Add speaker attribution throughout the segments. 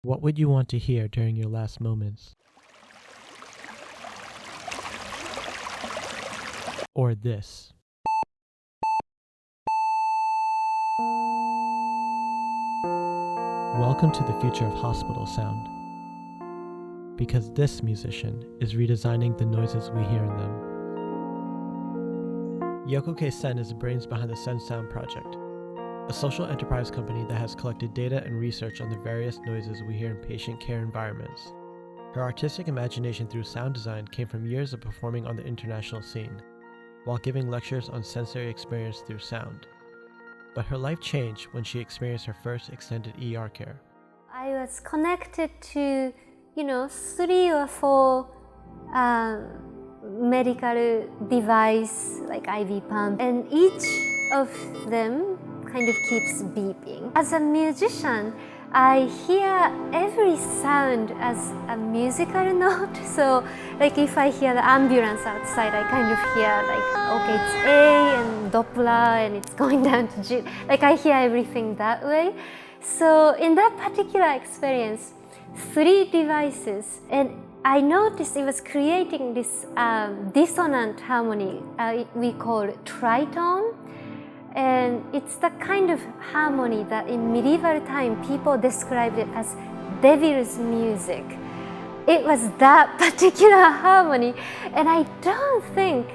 Speaker 1: What would you want to hear during your last moments? Or this. Welcome to the future of hospital sound. Because this musician is redesigning the noises we hear in them. Yoko K is the brains behind the Sen Sound project, a social enterprise company that has collected data and research on the various noises we hear in patient care environments. Her artistic imagination through sound design came from years of performing on the international scene, while giving lectures on sensory experience through sound. But her life changed when she experienced her first extended ER care.
Speaker 2: I was connected to, 3 or 4 medical device like IV pump, and each of them kind of keeps beeping. As a musician, I hear every sound as a musical note. So like if I hear the ambulance outside, I kind of hear like, okay, it's A and Doppler and it's going down to G. Like I hear everything that way. So in that particular experience, 3 devices, and I noticed it was creating this dissonant harmony we call tritone. And it's the kind of harmony that in medieval time people described it as devil's music. It was that particular harmony, and I don't think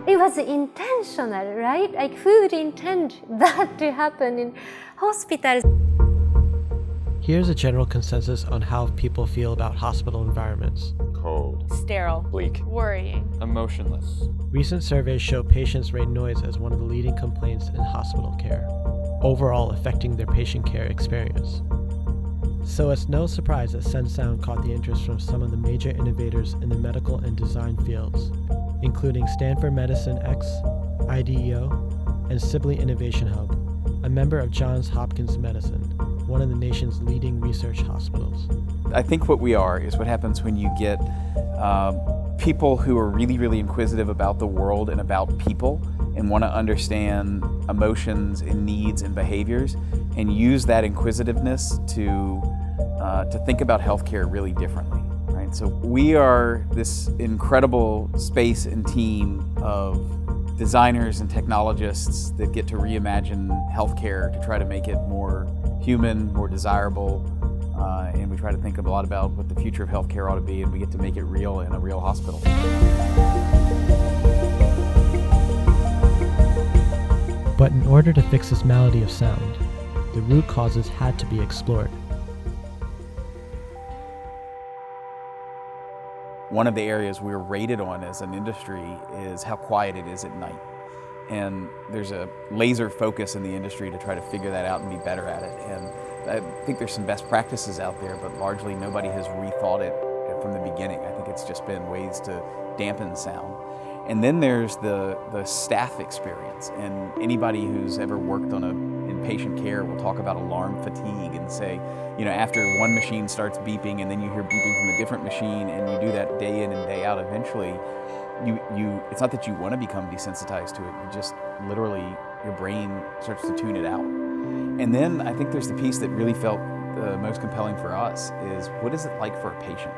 Speaker 2: it was intentional, right? Like who would intend that to happen in hospitals?
Speaker 1: Here's a general consensus on how people feel about hospital environments.
Speaker 3: Cold.
Speaker 4: Sterile.
Speaker 3: Bleak.
Speaker 4: Worrying.
Speaker 3: Emotionless.
Speaker 1: Recent surveys show patients rate noise as one of the leading complaints in hospital care, overall affecting their patient care experience. So it's no surprise that Sen Sound caught the interest from some of the major innovators in the medical and design fields, including Stanford Medicine X, IDEO, and Sibley Innovation Hub, a member of Johns Hopkins Medicine, one of the nation's leading research hospitals.
Speaker 5: I think what we are is what happens when you get people who are really, really inquisitive about the world and about people and want to understand emotions and needs and behaviors and use that inquisitiveness to think about healthcare really differently, right? So we are this incredible space and team of designers and technologists that get to reimagine healthcare to try to make it more human, more desirable, and we try to think a lot about what the future of healthcare ought to be, and we get to make it real in a real hospital.
Speaker 1: But in order to fix this malady of sound, the root causes had to be explored.
Speaker 5: One of the areas we're rated on as an industry is how quiet it is at night. And there's a laser focus in the industry to try to figure that out and be better at it. And I think there's some best practices out there, but largely nobody has rethought it from the beginning. I think it's just been ways to dampen sound. And then there's the staff experience. And anybody who's ever worked on in patient care will talk about alarm fatigue and say, after one machine starts beeping and then you hear beeping from a different machine and you do that day in and day out, eventually it's not that you want to become desensitized to it, you just literally, your brain starts to tune it out. And then I think there's the piece that really felt most compelling for us is, what is it like for a patient?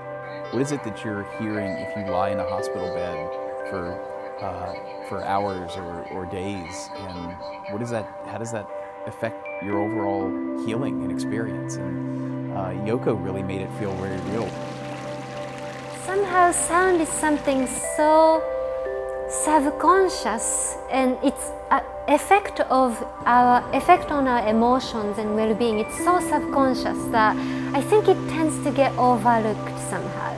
Speaker 5: What is it that you're hearing if you lie in a hospital bed for hours or days? And how does that affect your overall healing and experience? And Yoko really made it feel very real.
Speaker 2: Somehow sound is something so subconscious, and its effect on our emotions and well-being, it's so subconscious that I think it tends to get overlooked somehow.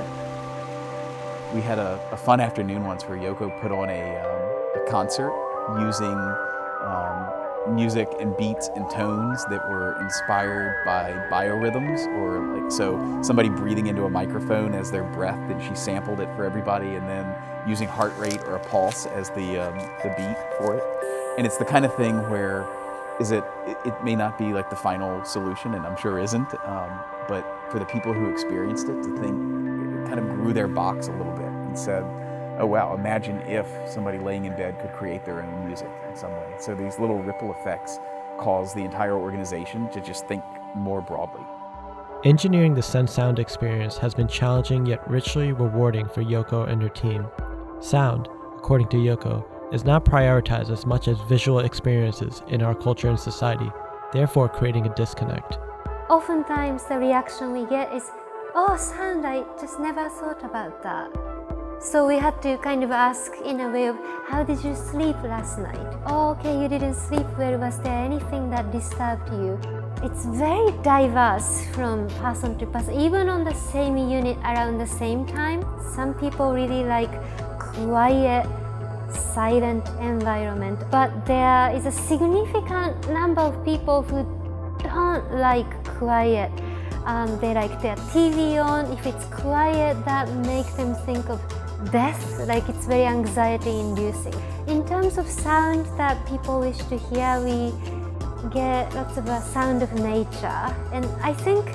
Speaker 5: We had a fun afternoon once where Yoko put on a concert using music and beats and tones that were inspired by biorhythms, or so somebody breathing into a microphone as their breath, and she sampled it for everybody, and then using heart rate or a pulse as the beat for it. And it's the kind of thing where it may not be like the final solution, and I'm sure isn't, but for the people who experienced it to think, it kind of grew their box a little bit and said, oh wow, imagine if somebody laying in bed could create their own music in some way. So these little ripple effects cause the entire organization to just think more broadly.
Speaker 1: Engineering the sense sound experience has been challenging yet richly rewarding for Yoko and her team. Sound, according to Yoko, is not prioritized as much as visual experiences in our culture and society, therefore creating a disconnect.
Speaker 2: Oftentimes the reaction we get is, oh, sound, I just never thought about that. So we had to kind of ask in a way of, how did you sleep last night? Oh, okay, you didn't sleep well. Was there anything that disturbed you? It's very diverse from person to person. Even on the same unit around the same time, some people really like quiet, silent environment. But there is a significant number of people who don't like quiet. They like their TV on. If it's quiet, that makes them think of death, like it's very anxiety inducing. In terms of sound that people wish to hear, we get lots of a sound of nature, and I think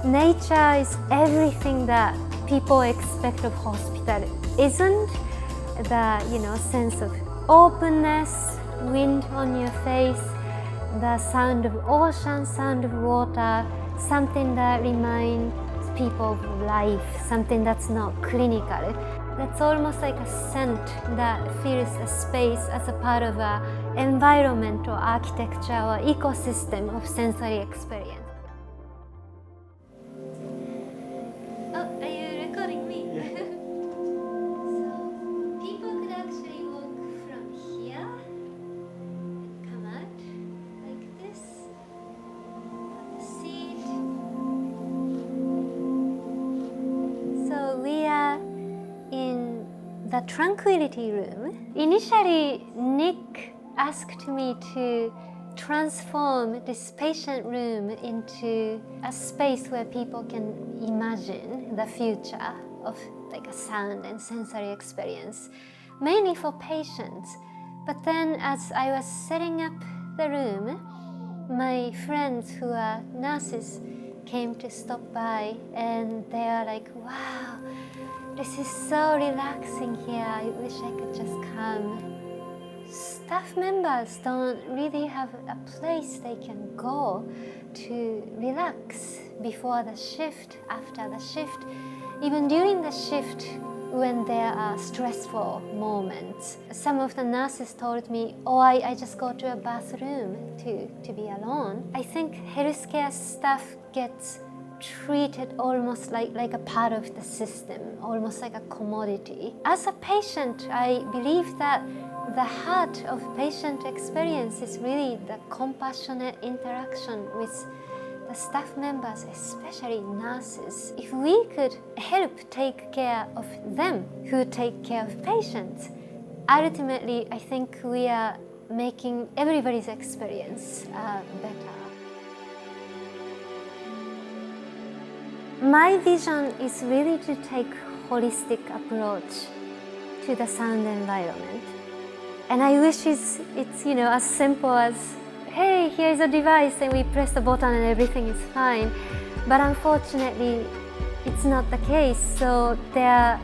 Speaker 2: nature is everything that people expect of hospital. Isn't the sense of openness, wind on your face, the sound of ocean, sound of water, something that reminds people of life, something that's not clinical. That's almost like a scent that fills a space as a part of an environment or architecture or ecosystem of sensory experience. Oh, are you recording me?
Speaker 1: Yeah.
Speaker 2: So people could actually walk from here and come out like this. Have a seat. So we are in the Tranquility room. Initially, Nick asked me to transform this patient room into a space where people can imagine the future of like a sound and sensory experience, mainly for patients. But then as I was setting up the room, my friends who are nurses came to stop by, and they are like, wow, this is so relaxing here. I wish I could just come. Staff members don't really have a place they can go to relax before the shift, after the shift, even during the shift when there are stressful moments. Some of the nurses told me, oh, I just go to a bathroom to be alone. I think healthcare staff gets treated almost like a part of the system, almost like a commodity. As a patient, I believe that the heart of patient experience is really the compassionate interaction with the staff members, especially nurses. If we could help take care of them who take care of patients, ultimately I think we are making everybody's experience better. My vision is really to take holistic approach to the sound environment. And I wish it's as simple as, hey, here's a device and we press the button and everything is fine. But unfortunately, it's not the case. So there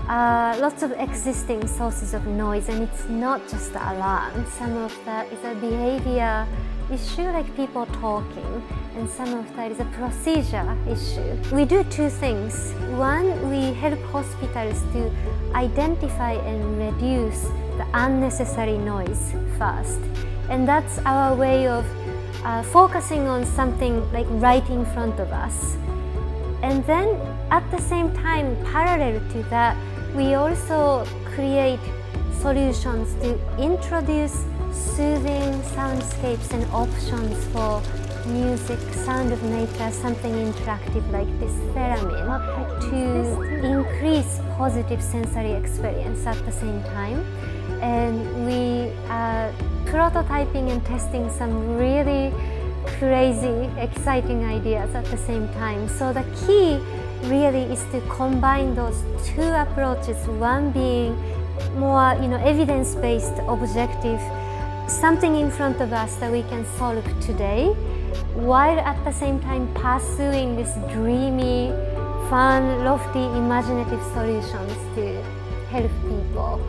Speaker 2: are lots of existing sources of noise, and it's not just the alarm. Some of that is a behavior issue, like people talking, and some of that is a procedure issue. We do two things. One, we help hospitals to identify and reduce the unnecessary noise first. And that's our way of focusing on something like right in front of us. And then at the same time, parallel to that, we also create solutions to introduce soothing soundscapes and options for music, sound of nature, something interactive like this theremin, to increase positive sensory experience at the same time. And we are prototyping and testing some really crazy, exciting ideas at the same time. So the key really is to combine those two approaches, one being more evidence-based, objective, something in front of us that we can solve today, while at the same time pursuing this dreamy, fun, lofty, imaginative solutions to help people.